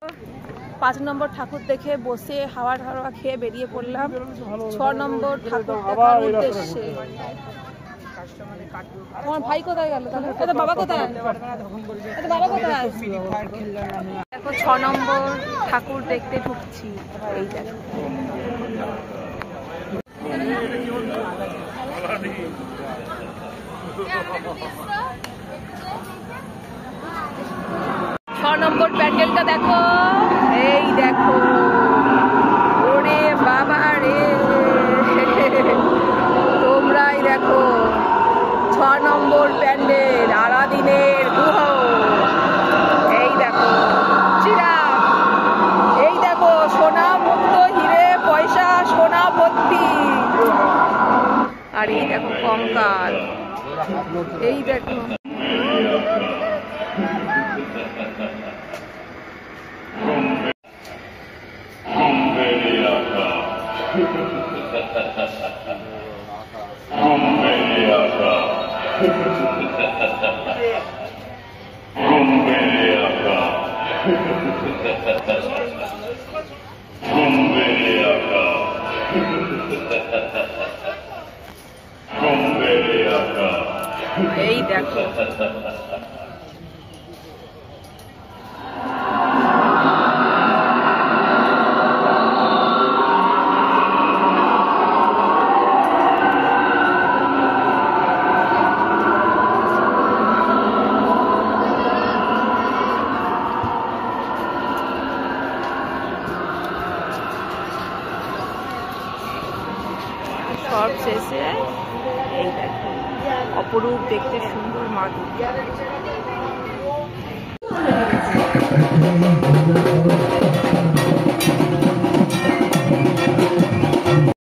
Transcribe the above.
5 নম্বর ঠাকুর দেখে বসে হাওয়া ঠাওয়া খেয়ে বেরিয়ে পড়লাম 6 নম্বর ঠাকুর দেখার উদ্দেশ্যে। তোমার ভাই কোথায় গেল তাহলে? এটা বাবা কোথায়? এটা বাবা কোথায়? দেখো 6 নম্বর ঠাকুর দেখতে ঢুকছি। এই দেখো 6 নম্বর প্যান্ডেলটা দেখো। এই দেখো, ওরে বাবা রে, তোমরাই দেখো 6 নম্বর প্যান্ডেল আরাদিনের গুহ। এই দেখো চিরাগ, এই দেখো সোনা মুক্ত হিরে পয়সা সোনা ভর্তি। আর এই দেখো কঙ্কাল, এই দেখো এই দেখো সব শেষে এই দেখো অপরূপ দেখতে সুন্দর মা দুর্গা।